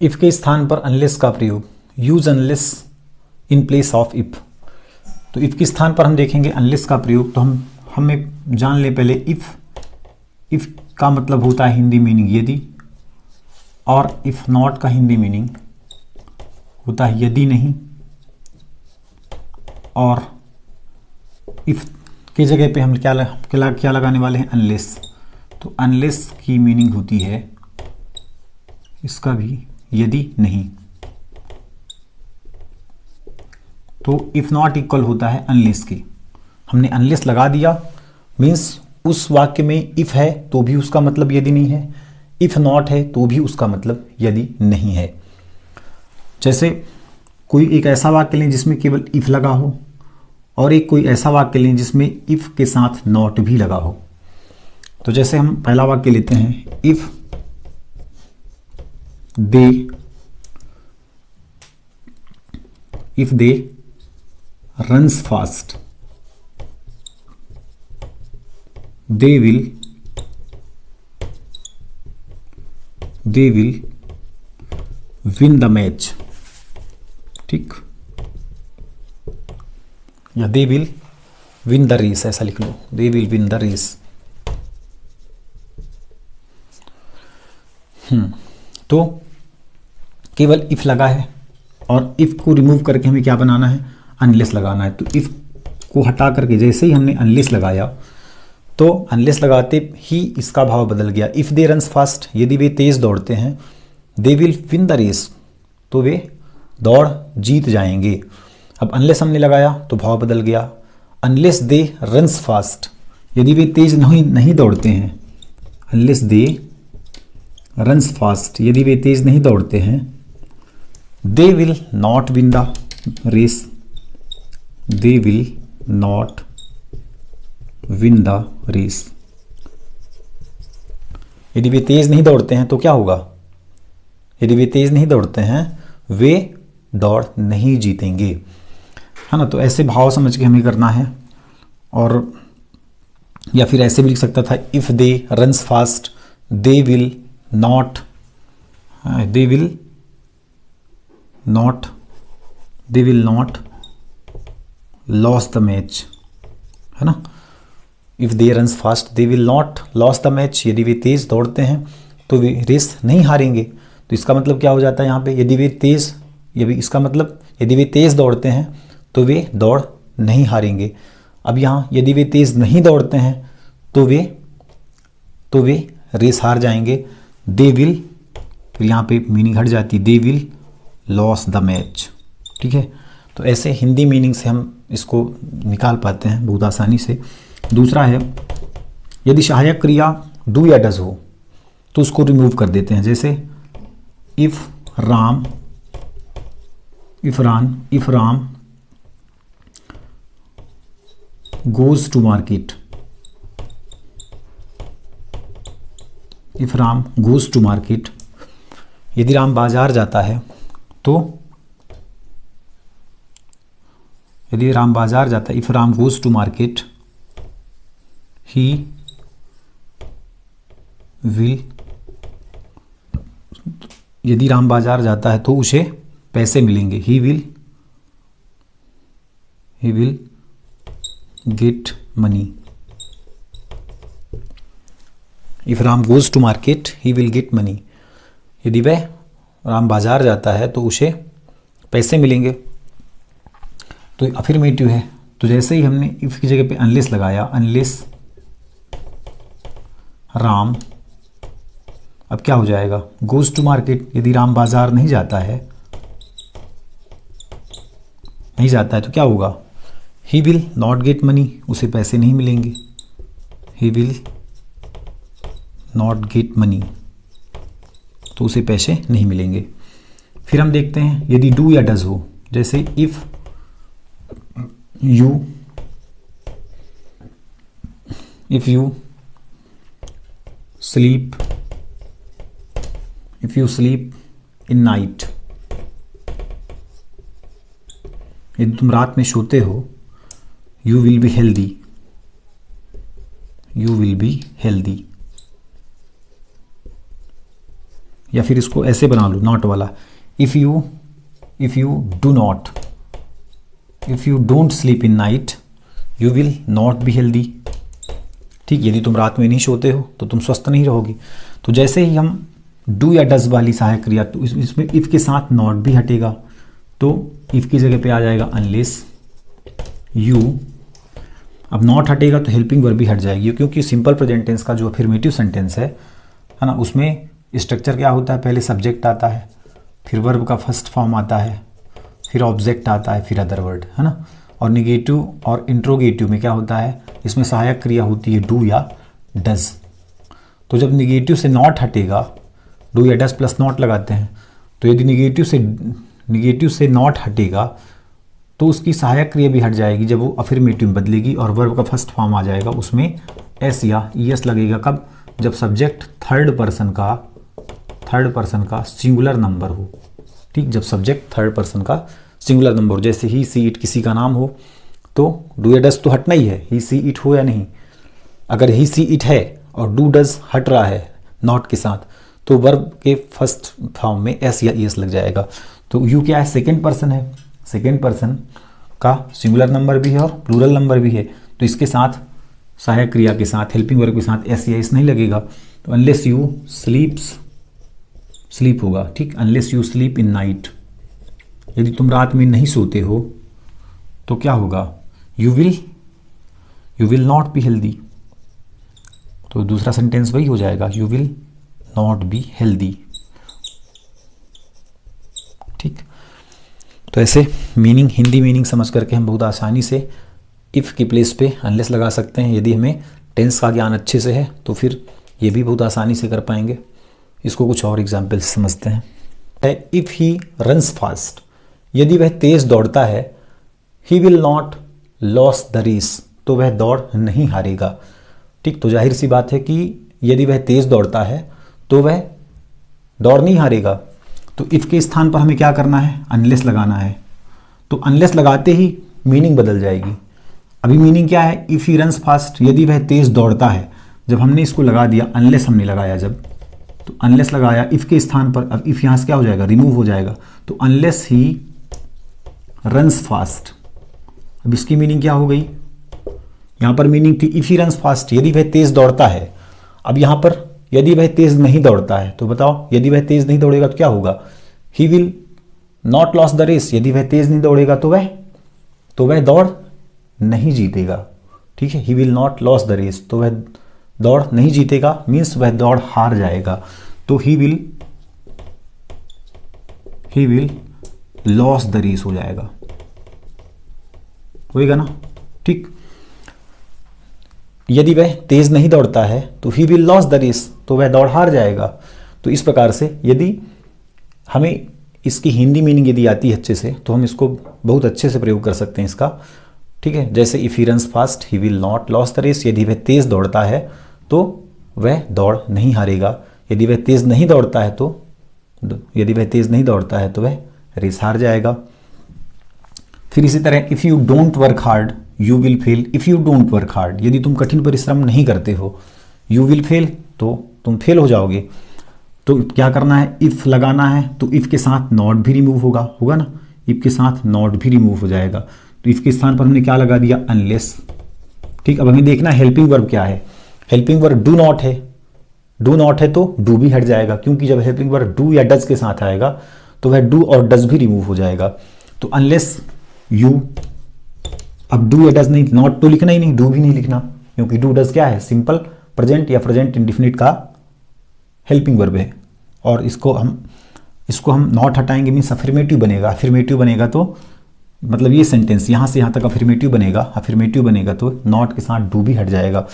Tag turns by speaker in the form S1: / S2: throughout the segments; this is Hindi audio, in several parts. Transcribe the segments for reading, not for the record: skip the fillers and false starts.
S1: इफ़ के स्थान पर अनलेस का प्रयोग, use unless in place of if. तो इफ़ के स्थान पर हम देखेंगे अनलेस का प्रयोग, तो हमें जान ले पहले इफ़ का मतलब होता है हिंदी मीनिंग यदि, और इफ़ नॉट का हिंदी मीनिंग होता है यदि नहीं, और इफ़ की जगह पे हम क्या लगाने वाले हैं, अनलेस। तो अनलेस की मीनिंग होती है इसका भी यदि नहीं। तो इफ़ नॉट इक्वल होता है अनलेस के। हमने अनलेस लगा दिया, मीन्स उस वाक्य में इफ़ है तो भी उसका मतलब यदि नहीं है, इफ़ नॉट है तो भी उसका मतलब यदि नहीं है। जैसे कोई एक ऐसा वाक्य लें जिसमें केवल इफ़ लगा हो, और एक कोई ऐसा वाक्य लें जिसमें इफ़ के साथ नॉट भी लगा हो। तो जैसे हम पहला वाक्य लेते हैं, if they runs fast they will win the match, ठीक, या they will win the race, ऐसा लिख लो, they will win the race। तो केवल इफ लगा है, और इफ को रिमूव करके हमें क्या बनाना है, अनलेस लगाना है। तो इफ को हटा करके जैसे ही हमने अनलेस लगाया, तो अनलेस लगाते ही इसका भाव बदल गया। इफ़ दे रन्स फास्ट, यदि वे तेज़ दौड़ते हैं, they will win the race, तो वे दौड़ जीत जाएंगे। अब अनलेस हमने लगाया तो भाव बदल गया। अनलेस दे रन्स फास्ट, यदि वे तेज नहीं दौड़ते हैं, अनलेस दे रन्स फास्ट, यदि वे तेज नहीं दौड़ते हैं, they will not win the race, they will not win the race. यदि वे तेज नहीं दौड़ते हैं तो क्या होगा, यदि वे तेज नहीं दौड़ते हैं वे दौड़ नहीं जीतेंगे, है ना। तो ऐसे भाव समझ के हमें करना है। और या फिर ऐसे भी लिख सकता था, if they runs fast they will not loss the match, है ना। If they runs fast they will not loss the match, यदि वे तेज़ दौड़ते हैं तो वे रेस नहीं हारेंगे। तो इसका मतलब क्या हो जाता है यहाँ पे, इसका मतलब यदि वे तेज़ दौड़ते हैं तो वे दौड़ नहीं हारेंगे। अब यहाँ यदि वे तेज़ नहीं दौड़ते हैं तो वे रेस हार जाएंगे। दे विल, फिर यहाँ पे मीनिंग हट जाती, they will loss the match, ठीक है। तो ऐसे हिंदी मीनिंग से हम इसको निकाल पाते हैं बहुत आसानी से। दूसरा है, यदि सहायक क्रिया डू या डज हो तो उसको रिमूव कर देते हैं। जैसे if Ram goes to market, if Ram goes to market, यदि राम बाजार जाता है तो, यदि राम बाजार जाता है, if Ram goes to market he will, यदि राम बाजार जाता है तो उसे पैसे मिलेंगे, he will get money. If Ram goes to market he will get money, यदि वह राम बाजार जाता है तो उसे पैसे मिलेंगे। तो अफर्मेटिव है। तो जैसे ही हमने इफ की जगह पे अनलेस लगाया, अनलेस राम, अब क्या हो जाएगा, गोज टू मार्केट, यदि राम बाजार नहीं जाता है तो क्या होगा, he will not get money, उसे पैसे नहीं मिलेंगे, he will not get money, तो उसे पैसे नहीं मिलेंगे। फिर हम देखते हैं यदि डू या डज हो, जैसे if you sleep in night, यदि तुम रात में सोते हो, यू विल बी हेल्दी, या फिर इसको ऐसे बना लो नॉट वाला, if you don't sleep in night you will not be healthy. ठीक, यदि तुम रात में नहीं सोते हो तो तुम स्वस्थ नहीं रहोगी। तो जैसे ही हम डू या डज वाली सहायक क्रिया, तो इसमें इफ़ के साथ नॉट भी हटेगा, तो इफ़ की जगह पे आ जाएगा अनलेस यू। अब नॉट हटेगा तो हेल्पिंग वर्ब भी हट जाएगी, क्योंकि सिंपल प्रेजेंट टेंस का जो अफर्मेटिव सेंटेंस है ना, उसमें स्ट्रक्चर क्या होता है, पहले सब्जेक्ट आता है, फिर वर्ब का फर्स्ट फॉर्म आता है, फिर ऑब्जेक्ट आता है, फिर अदर वर्ड, है ना। और निगेटिव और इंट्रोगेटिव में क्या होता है, इसमें सहायक क्रिया होती है डू या डज। तो जब निगेटिव से नॉट हटेगा, डू या डज प्लस नॉट लगाते हैं, तो यदि निगेटिव से नॉट हटेगा तो उसकी सहायक क्रिया भी हट जाएगी जब वो अफर्मेटिव में बदलेगी, और वर्ब का फर्स्ट फॉर्म आ जाएगा, उसमें एस या ईएस लगेगा। कब? जब सब्जेक्ट थर्ड पर्सन का सिंगुलर नंबर हो। ठीक, जब सब्जेक्ट थर्ड पर्सन का सिंगुलर नंबर हो, जैसे ही सी इट किसी का नाम हो, तो डू या डज तो हटना ही है, ही सी इट हो या नहीं। अगर ही सी इट है और डू डज हट रहा है नॉट के साथ, तो वर्ब के फर्स्ट फॉर्म में एस या ईएस लग जाएगा। तो यू क्या है, सेकेंड पर्सन है, सेकेंड पर्सन का सिंगुलर नंबर भी है और प्लूरल नंबर भी है, तो इसके साथ सहायक क्रिया के साथ हेल्पिंग वर्ब के साथ एस या एस नहीं लगेगा। तो अनलेस यू स्लीप होगा। ठीक, unless you sleep in night, यदि तुम रात में नहीं सोते हो तो क्या होगा, you will not be healthy. तो दूसरा सेंटेंस वही हो जाएगा, you will not be healthy. ठीक, तो ऐसे मीनिंग, हिंदी मीनिंग समझ करके हम बहुत आसानी से इफ़ की प्लेस पे अनलेस लगा सकते हैं। यदि हमें टेंस का ज्ञान अच्छे से है तो फिर ये भी बहुत आसानी से कर पाएंगे। इसको कुछ और एग्जाम्पल से समझते हैं। इफ़ ही रन्स फास्ट, यदि वह तेज दौड़ता है, he will not loss the race, तो वह दौड़ नहीं हारेगा। ठीक, तो जाहिर सी बात है कि यदि वह तेज दौड़ता है तो वह दौड़ नहीं हारेगा। तो इफ़ के स्थान पर हमें क्या करना है, अनलेस लगाना है। तो अनलेस लगाते ही मीनिंग बदल जाएगी। अभी मीनिंग क्या है, इफ़ ही रन्स फास्ट, यदि वह तेज दौड़ता है। जब हमने इसको लगा दिया, अनलेस हमने लगाया जब, तो अनलेस लगाया इफ़ के स्थान पर, अब इफ़ यहाँ से क्या हो जाएगा, रिमूव हो जाएगा। तो अनलेस ही रन्स फास्ट, अब इसकी मीनिंग क्या हो गई, यहाँ पर मीनिंग थी इफ़ ही रन्स फास्ट, यदि वह तेज दौड़ता है। अब यहाँ पर यदि वह तेज नहीं दौड़ता है, तो बताओ यदि वह तेज नहीं दौड़ेगा तो क्या होगा, he will not loss the race, यदि वह तेज नहीं दौड़ेगा तो वह दौड़ नहीं जीतेगा। ठीक है, he will not loss the race, तो वह दौड़ नहीं जीतेगा, मीन्स वह दौड़ हार जाएगा। तो he will loss the race हो जाएगा, होएगा ना। ठीक, यदि वह तेज नहीं दौड़ता है तो he will loss the race, तो वह दौड़ हार जाएगा। तो इस प्रकार से यदि हमें इसकी हिंदी मीनिंग यदि आती है अच्छे से, तो हम इसको बहुत अच्छे से प्रयोग कर सकते हैं इसका। ठीक है, जैसे if he runs fast he will not loss the race, यदि वह तेज दौड़ता है तो वह दौड़ नहीं हारेगा। यदि वह तेज नहीं दौड़ता है तो वह रेस हार जाएगा। फिर इसी तरह if you don't work hard you will fail, if you don't work hard, यदि तुम कठिन परिश्रम नहीं करते हो, यू विल फेल, तो तुम फेल हो जाओगे। तो क्या करना है, इफ़ लगाना है, तो इफ़ के साथ नॉट भी रिमूव होगा ना, इफ़ के साथ नॉट भी रिमूव हो जाएगा। तो इफ़ के स्थान पर हमने क्या लगा दिया, अनलेस। ठीक, अब हमें देखना हेल्पिंग वर्ब क्या है। हेल्पिंग वर्ब डू नॉट है तो डू भी हट जाएगा, क्योंकि जब हेल्पिंग वर्ब डू या डज के साथ आएगा तो वह डू और डज भी रिमूव हो जाएगा। तो अनलेस यू, अब डू या डज नहीं, नॉट तो लिखना ही नहीं, डू भी नहीं लिखना, क्योंकि डू डज क्या है, सिंपल प्रेजेंट या प्रेजेंट इंडिफिनिट का हेल्पिंग वर्ब है। और इसको हम नॉट हटाएंगे, मीन्स अफर्मेटिव बनेगा तो मतलब ये सेंटेंस यहाँ से यहाँ तक अफर्मेटिव बनेगा तो नॉट के साथ डू भी हट जाएगा।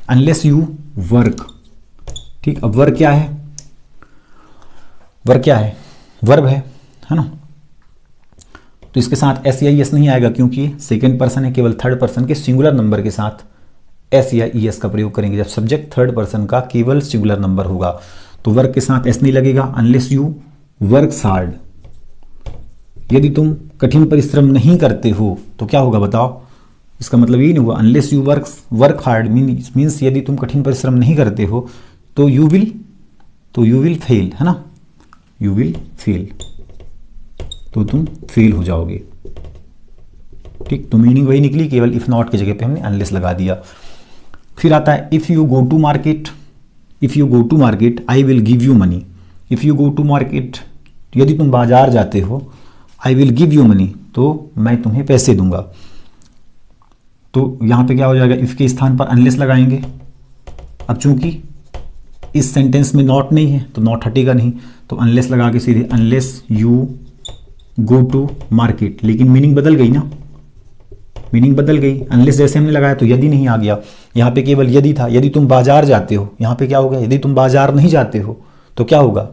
S1: Unless you work. ठीक, अब वर्क क्या है, वर्ब है ना। तो इसके साथ एस या ईएस नहीं आएगा, क्योंकि सेकेंड पर्सन है, केवल थर्ड पर्सन के सिंगुलर नंबर के साथ एस या ईएस का प्रयोग करेंगे जब सब्जेक्ट थर्ड पर्सन का केवल सिंगुलर नंबर होगा। तो वर्क के साथ एस नहीं लगेगा। अनलेस यू वर्क हार्ड, यदि तुम कठिन परिश्रम नहीं करते हो तो क्या होगा बताओ, इसका मतलब ये नहीं हुआ। Unless you work hard means यदि तुम कठिन परिश्रम नहीं करते हो तो यू विल फेल, है ना। यू विल फेल, तो तुम फेल हो जाओगे। ठीक, तो मीनिंग वही निकली, केवल इफ नॉट की जगह पे हमने अनलेस लगा दिया। फिर आता है if you go to market, if you go to market I will give you money. If you go to market, यदि तुम बाजार जाते हो, I will give you money, तो मैं तुम्हें पैसे दूंगा। तो यहां पे क्या हो जाएगा, इफ के स्थान पर अनलेस लगाएंगे। अब चूंकि इस सेंटेंस में नॉट नहीं है तो नॉट हटेगा नहीं, तो अनलेस लगा के सीधे unless you go to market, लेकिन मीनिंग बदल गई ना, मीनिंग बदल गई। अनलेस जैसे हमने लगाया तो यदि नहीं आ गया, यहाँ पे केवल यदि था। यदि तुम बाजार जाते हो, यहाँ पे क्या होगा, यदि तुम बाजार नहीं जाते हो तो क्या होगा,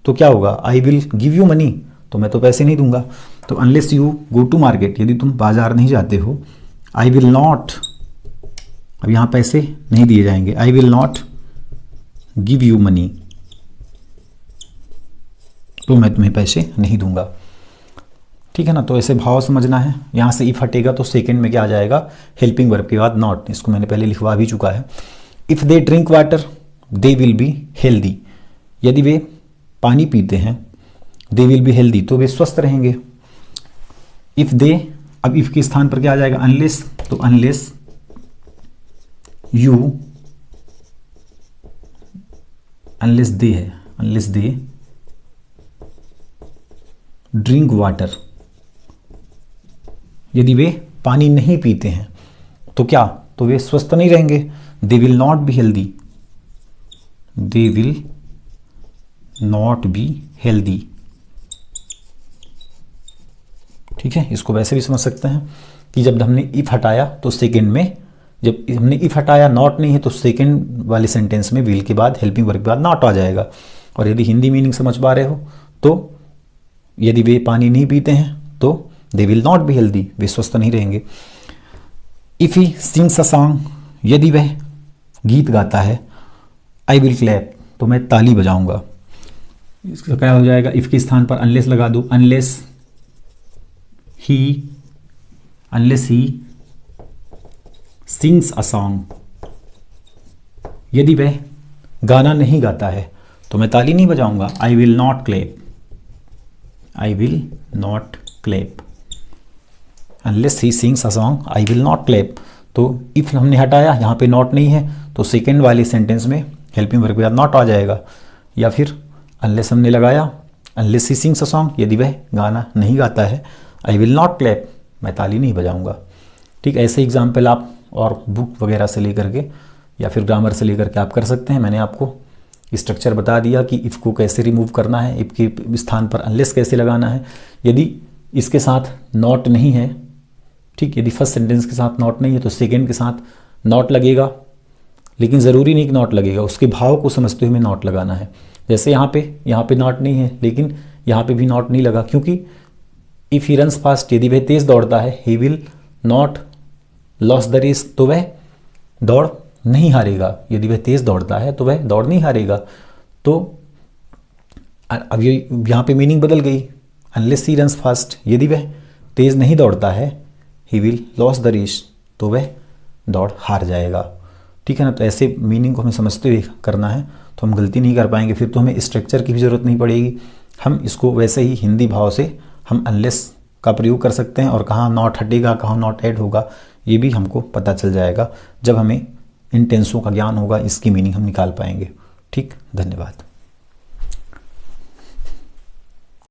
S1: तो क्या होगा, I will give you money, तो मैं तो पैसे नहीं दूंगा। तो unless you go to market, यदि तुम बाजार नहीं जाते हो, आई विल नॉट, अब यहाँ पैसे नहीं दिए जाएंगे, आई will not give you money, तो मैं तुम्हें पैसे नहीं दूंगा। ठीक है ना, तो ऐसे भाव समझना है। यहाँ से इफ हटेगा तो सेकंड में क्या आ जाएगा, हेल्पिंग वर्ब के बाद नॉट, इसको मैंने पहले लिखवा भी चुका है। If they drink water they will be healthy, यदि वे पानी पीते हैं, दे विल बी हेल्दी, तो वे स्वस्थ रहेंगे। इफ दे, अब इफ के स्थान पर क्या आ जाएगा, अनलेस, तो अनलेस यू, अनलेस दे है, अनलेस दे ड्रिंक वाटर, यदि वे पानी नहीं पीते हैं तो क्या, तो वे स्वस्थ नहीं रहेंगे। दे will not be healthy, they will not be healthy. ठीक है, इसको वैसे भी समझ सकते हैं कि जब हमने इफ हटाया तो सेकंड में, जब हमने इफ हटाया नॉट नहीं है तो सेकंड वाले सेंटेंस में विल के बाद हेल्पिंग वर्ब के बाद नॉट आ जाएगा। और यदि हिंदी मीनिंग समझ पा रहे हो तो यदि वे पानी नहीं पीते हैं तो they will not be healthy, वे स्वस्थ नहीं रहेंगे। If he sings a song, यदि वह गीत गाता है, आई विल क्लैप, तो मैं ताली बजाऊंगा। इसका क्या हो जाएगा, इफ के स्थान पर अनलेस लगा दो, unless he sings a song, यदि वह गाना नहीं गाता है तो मैं ताली नहीं बजाऊंगा। I will not clap, I will not clap, unless he sings a song I will not clap. तो इफ हमने हटाया, यहाँ पे नॉट नहीं है तो सेकेंड वाले सेंटेंस में हेल्पिंग वर्ब के बाद नॉट आ जाएगा। या फिर अनलेस हमने लगाया, unless he sings a song, यदि वह गाना नहीं गाता है, आई विल नॉट क्लैप, मैं ताली नहीं बजाऊंगा। ठीक, ऐसे एग्जाम्पल आप और बुक वगैरह से लेकर के या फिर ग्रामर से लेकर के आप कर सकते हैं। मैंने आपको स्ट्रक्चर बता दिया कि इफ़ को कैसे रिमूव करना है, इफ़ के स्थान पर अनलेस कैसे लगाना है। यदि इसके साथ नॉट नहीं है, ठीक, यदि फर्स्ट सेंटेंस के साथ नॉट नहीं है तो सेकेंड के साथ नॉट लगेगा, लेकिन ज़रूरी नहीं कि नॉट लगेगा, उसके भाव को समझते हुए नॉट लगाना है। जैसे यहाँ पे नॉट नहीं है, लेकिन यहाँ पे भी नॉट नहीं लगा, क्योंकि इफ़ ही रन्स फास्ट, यदि वह तेज़ दौड़ता है, he will not loss the race, तो वह दौड़ नहीं हारेगा। यदि वह तेज़ दौड़ता है तो वह दौड़ नहीं हारेगा। तो अब ये यहाँ पे मीनिंग बदल गई, अनलेस ही रन्स फास्ट, यदि वह तेज़ नहीं दौड़ता है, he will loss the race, तो वह दौड़ हार जाएगा। ठीक है ना, तो ऐसे मीनिंग को हमें समझते हुए करना है, तो हम गलती नहीं कर पाएंगे। फिर तो हमें स्ट्रक्चर की भी ज़रूरत नहीं पड़ेगी, हम इसको वैसे ही हिंदी भाव से हम अनलेस का प्रयोग कर सकते हैं, और कहाँ नॉट हटेगा, कहाँ नॉट ऐड होगा, ये भी हमको पता चल जाएगा। जब हमें इन टेंसों का ज्ञान होगा, इसकी मीनिंग हम निकाल पाएंगे। ठीक, धन्यवाद।